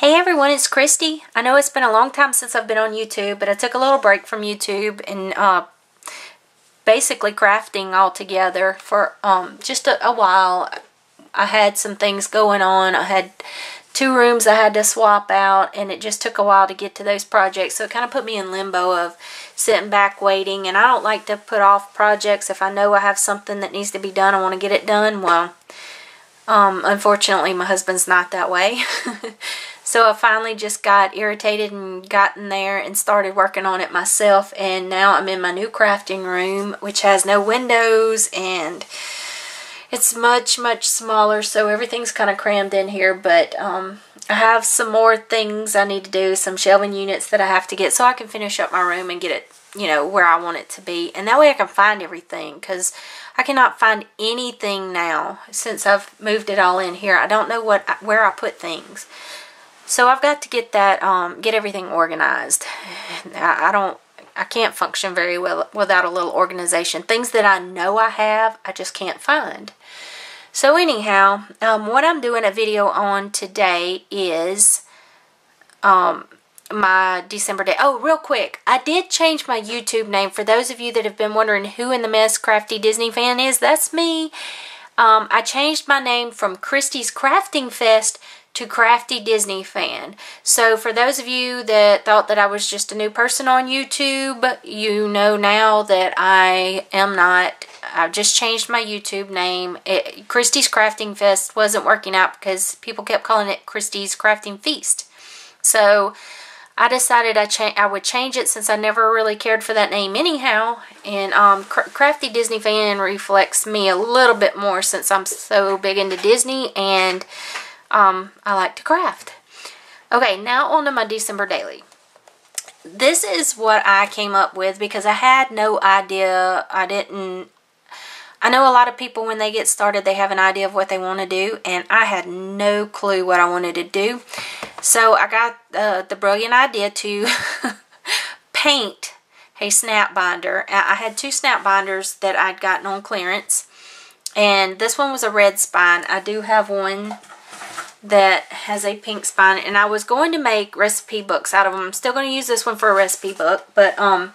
Hey everyone, it's Christy. I know it's been a long time since I've been on YouTube, but I took a little break from YouTube and basically crafting altogether for just a while. I had some things going on. I had 2 rooms I had to swap out, and it just took a while to get to those projects, so it kind of put me in limbo of sitting back waiting. And I don't like to put off projects. If I know I have something that needs to be done, I want to get it done. Well, unfortunately my husband's not that way. So I finally just got irritated and got in there and started working on it myself, and now I'm in my new crafting room, which has no windows, and it's much smaller, so everything's kind of crammed in here. But I have some more things I need to do, some shelving units that I have to get so I can finish up my room and get it, you know, where I want it to be, and that way I can find everything, because I cannot find anything now since I've moved it all in here. I don't know where I put things. So I've got to get that, get everything organized. I can't function very well without a little organization. Things that I know I have, I just can't find. So anyhow, what I'm doing a video on today is my December day. Oh, real quick, I did change my YouTube name. For those of you that have been wondering who in the mess Crafty Disney Fan is, that's me. I changed my name from Christy's Crafting Fest to Crafty Disney Fan. So for those of you that thought that I was just a new person on YouTube, you know now that I am not. I've just changed my YouTube name. Christy's Crafting Fest wasn't working out because people kept calling it Christy's Crafting Feast. So I decided I would change it, since I never really cared for that name anyhow. And Crafty Disney Fan reflects me a little bit more, since I'm so big into Disney and I like to craft. Okay, now on to my December daily. This is what I came up with because I had no idea. I know a lot of people, when they get started, they have an idea of what they want to do, and I had no clue what I wanted to do. So I got the brilliant idea to paint a snap binder. I had 2 snap binders that I'd gotten on clearance, and this one was a red spine. I do have one that has a pink spine, and I was going to make recipe books out of them. I'm still going to use this one for a recipe book, but I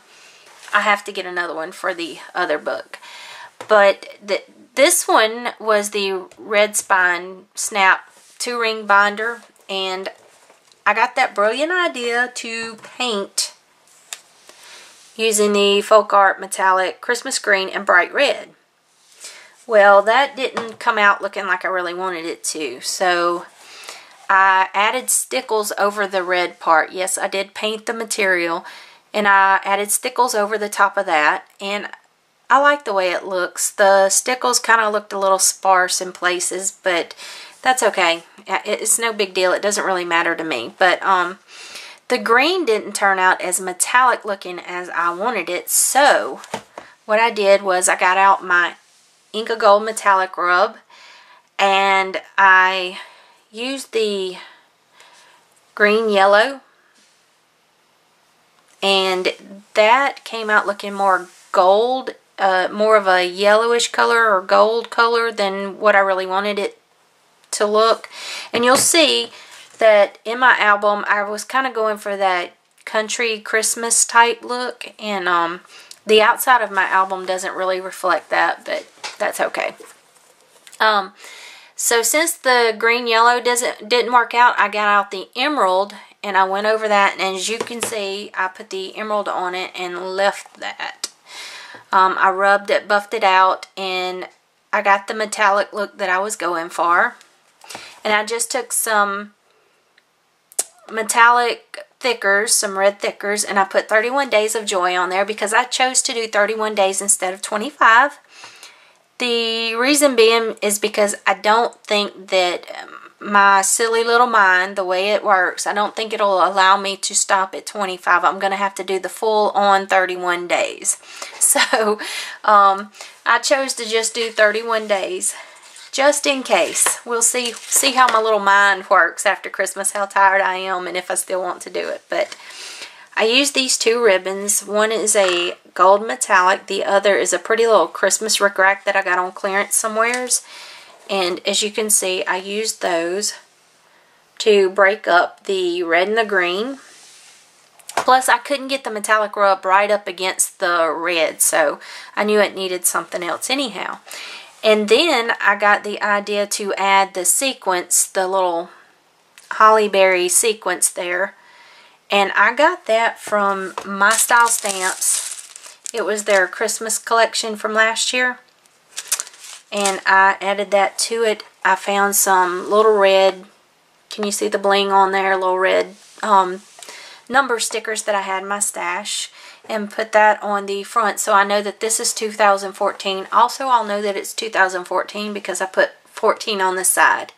have to get another one for the other book. But this one was the red spine snap 2-ring binder, and I got that brilliant idea to paint using the Folk Art Metallic Christmas Green and Bright Red. Well, that didn't come out looking like I really wanted it to, so I added stickles over the red part. Yes, I did paint the material, and I added stickles over the top of that, and I like the way it looks. The stickles kind of looked a little sparse in places, but that's okay. It's no big deal. It doesn't really matter to me. But the green didn't turn out as metallic looking as I wanted it, so what I did was I got out my Inka Gold Metallic Rub, and I used the green yellow, and that came out looking more gold, more of a yellowish color or gold color than what I really wanted it to look. And you'll see that in my album I was kind of going for that country Christmas type look, and the outside of my album doesn't really reflect that, but that's okay. So since the green yellow didn't work out, I got out the emerald and I went over that, and as you can see, I put the emerald on it and left that. I rubbed it, buffed it out, and I got the metallic look that I was going for. And I just took some metallic thickers, some red thickers, and I put 31 Days of Joy on there because I chose to do 31 days instead of 25. The reason being is because I don't think that my silly little mind, the way it works, I don't think it'll allow me to stop at 25. I'm going to have to do the full on 31 days. So I chose to just do 31 days. Just in case. We'll see how my little mind works after Christmas, how tired I am, and if I still want to do it. But I used these 2 ribbons. One is a gold metallic. The other is a pretty little Christmas rickrack that I got on clearance somewheres. And as you can see, I used those to break up the red and the green. Plus, I couldn't get the metallic rub right up against the red, so I knew it needed something else anyhow. And then I got the idea to add the sequence, the little holly berry sequence there. And I got that from My Style Stamps. It was their Christmas collection from last year. And I added that to it. I found some little red, can you see the bling on there? Little red number stickers that I had in my stash, and put that on the front so I know that this is 2014. Also, I'll know that it's 2014 because I put 14 on the side.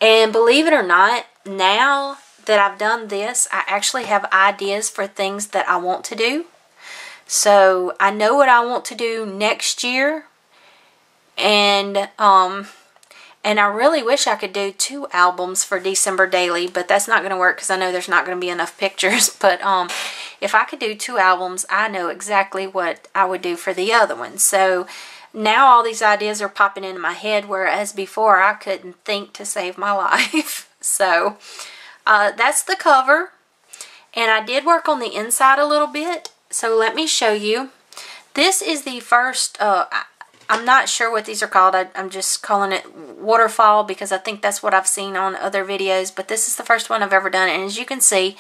And believe it or not, now that I've done this, I actually have ideas for things that I want to do. So I know what I want to do next year, and I really wish I could do 2 albums for December Daily, but that's not going to work because I know there's not going to be enough pictures. But if I could do 2 albums, I know exactly what I would do for the other one. So now all these ideas are popping into my head, whereas before I couldn't think to save my life. So that's the cover. And I did work on the inside a little bit. So let me show you. This is the first... I'm not sure what these are called. I'm just calling it waterfall because I think that's what I've seen on other videos. But this is the first one I've ever done. And as you can see,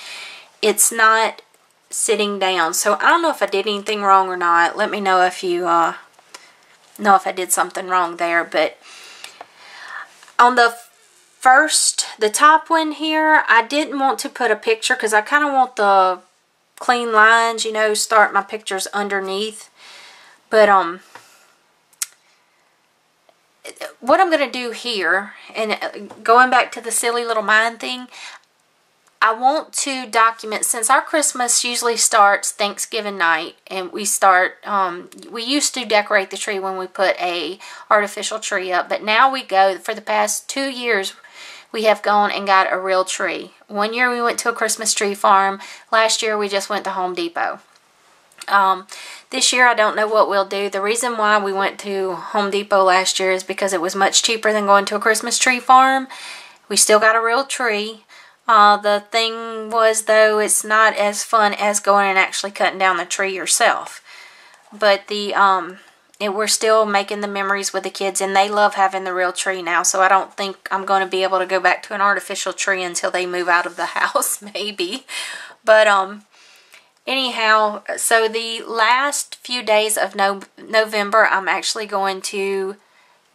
it's not sitting down. So I don't know if I did anything wrong or not. Let me know if you know if I did something wrong there. But on the top one here, I didn't want to put a picture because I kind of want the clean lines, you know, start my pictures underneath. But what I'm going to do here, and going back to the silly little mind thing, I want to document, since our Christmas usually starts Thanksgiving night, and we used to decorate the tree when we put a artificial tree up, but now we go, for the past 2 years, we have gone and got a real tree. One year we went to a Christmas tree farm. Last year we just went to Home Depot. This year I don't know what we'll do. The reason why we went to Home Depot last year is because it was much cheaper than going to a Christmas tree farm. We still got a real tree. The thing was, though, it's not as fun as going and actually cutting down the tree yourself. But we're still making the memories with the kids, and they love having the real tree now. So I don't think I'm going to be able to go back to an artificial tree until they move out of the house, maybe. But anyhow, so the last few days of November, I'm actually going to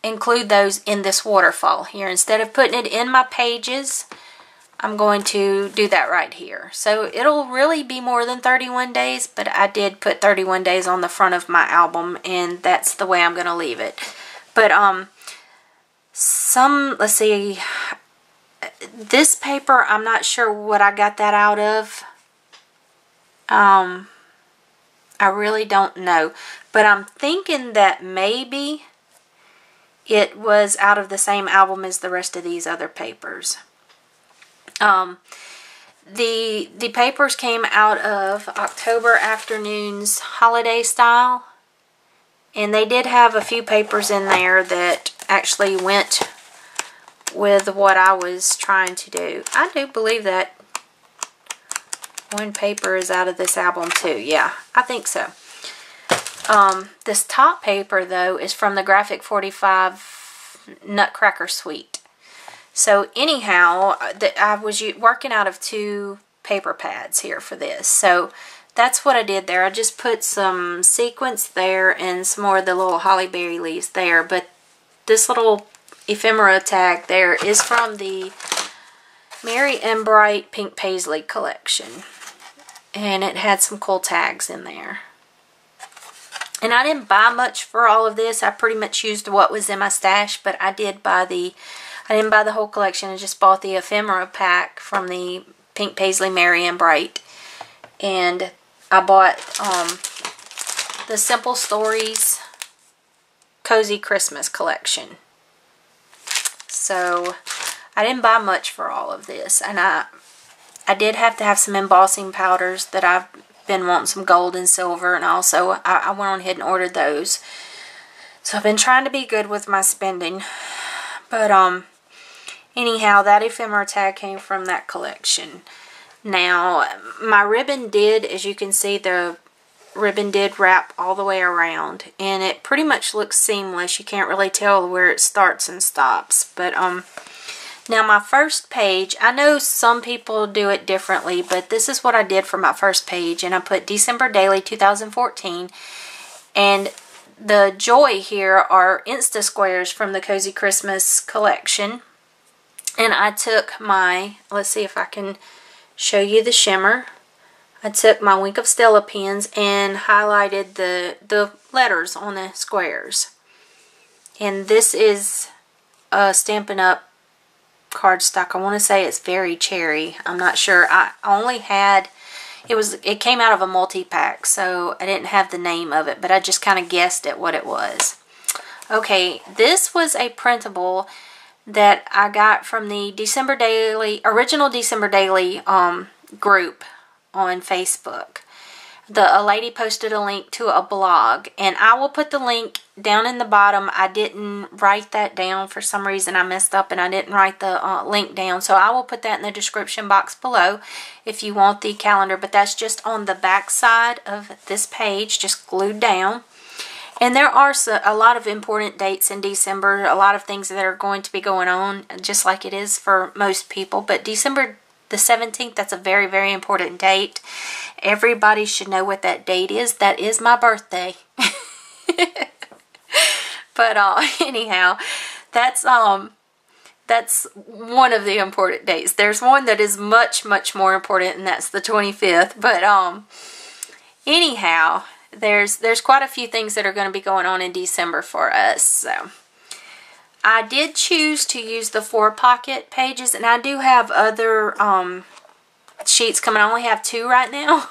include those in this waterfall here. Instead of putting it in my pages, I'm going to do that right here. So it'll really be more than 31 days, but I did put 31 days on the front of my album, and that's the way I'm going to leave it. But let's see, this paper, I'm not sure what I got that out of. I really don't know, but I'm thinking that maybe it was out of the same album as the rest of these other papers. The papers came out of October Afternoons Holiday Style, and they did have a few papers in there that actually went with what I was trying to do. I do believe that one paper is out of this album too. Yeah, I think so. This top paper, though, is from the Graphic 45 Nutcracker Suite. So anyhow, I was working out of 2 paper pads here for this. So that's what I did there. I just put some sequins there and some more of the little holly berry leaves there. But this little ephemera tag there is from the Merry and Bright Pink Paisley collection. And it had some cool tags in there. And I didn't buy much for all of this. I pretty much used what was in my stash, but I didn't buy the whole collection. I just bought the ephemera pack from the Pink Paisley Merry and Bright. And I bought the Simple Stories Cozy Christmas collection. So I didn't buy much for all of this. And I did have to have some embossing powders that I've been wanting, some gold and silver, and also I went on ahead and ordered those. So I've been trying to be good with my spending. But anyhow, that ephemera tag came from that collection. Now, my ribbon did, as you can see, the ribbon did wrap all the way around, and it pretty much looks seamless. You can't really tell where it starts and stops. But now my first page, I know some people do it differently, but this is what I did for my first page, and I put December Daily 2014, and the joy here are Insta Squares from the Cozy Christmas collection. And I took my, let's see if I can show you the shimmer. I took my Wink of Stella pens and highlighted the letters on the squares. And this is Stampin' Up! Cardstock. I want to say it's Very Cherry. I'm not sure. I only had, it came out of a multi-pack, so I didn't have the name of it, but I just kind of guessed at what it was. Okay, this was a printable that I got from the December Daily, original December Daily group on Facebook. A lady posted a link to a blog, and I will put the link down in the bottom. I didn't write that down for some reason. I messed up and I didn't write the link down, so I will put that in the description box below if you want the calendar. But that's just on the back side of this page, just glued down. And there are a lot of important dates in December, a lot of things that are going to be going on, just like it is for most people. But December the 17th, that's a very, very important date. Everybody should know what that date is. That is my birthday. But anyhow, that's one of the important dates. There's one that is much, much more important, and that's the 25th. But anyhow, there's quite a few things that are going to be going on in December for us. So I did choose to use the 4 pocket pages, and I do have other sheets coming. I only have 2 right now.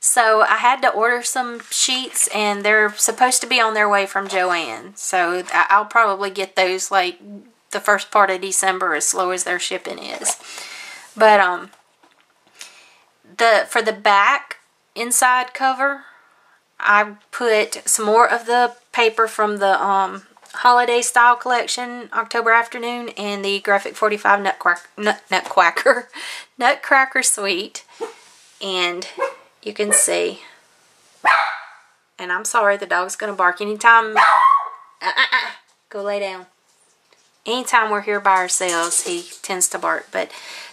So I had to order some sheets, and they're supposed to be on their way from Joann. So I'll probably get those like the first part of December, as slow as their shipping is. But for the back inside cover, I put some more of the paper from the Holiday Style Collection October Afternoon and the Graphic 45 Nutcracker Suite. And you can see, and I'm sorry, the dog's going to bark anytime. Go lay down. Anytime we're here by ourselves, he tends to bark. But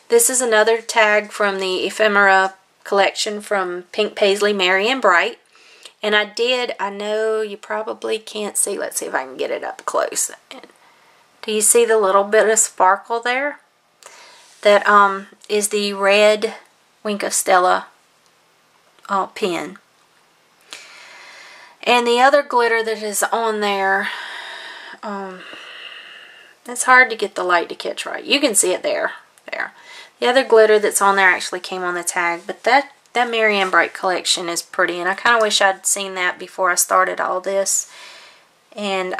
this is another tag from the ephemera collection from Pink Paisley, Merry and Bright. And I know you probably can't see. Let's see if I can get it up close. Do you see the little bit of sparkle there? That is the red Wink of Stella pen. And the other glitter that is on there, it's hard to get the light to catch right. You can see it there. The other glitter that's on there actually came on the tag, but that Merry and Bright collection is pretty, and I kind of wish I'd seen that before I started all this. And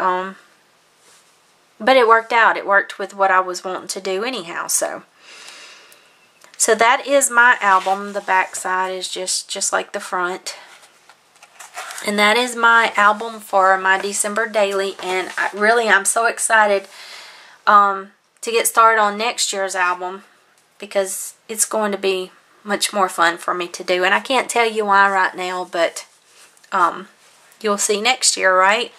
but it worked out. It worked with what I was wanting to do anyhow. So that is my album. The back side is just like the front. And that is my album for my December Daily, and I'm so excited to get started on next year's album, because it's going to be much more fun for me to do. And I can't tell you why right now, but you'll see next year, right?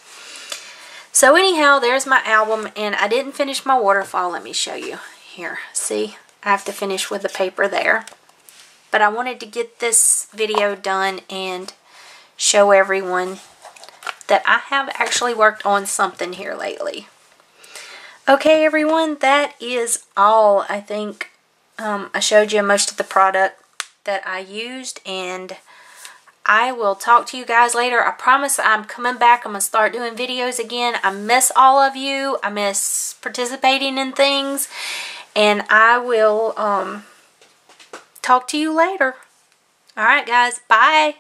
So anyhow, there's my album, and I didn't finish my waterfall. Let me show you. Here, see? I have to finish with the paper there. But I wanted to get this video done and show everyone that I have actually worked on something here lately. Okay, everyone, that is all. I think I showed you most of the product that I used, and I will talk to you guys later. I promise I'm coming back. I'm going to start doing videos again. I miss all of you. I miss participating in things, and I will talk to you later. Alright, guys. Bye.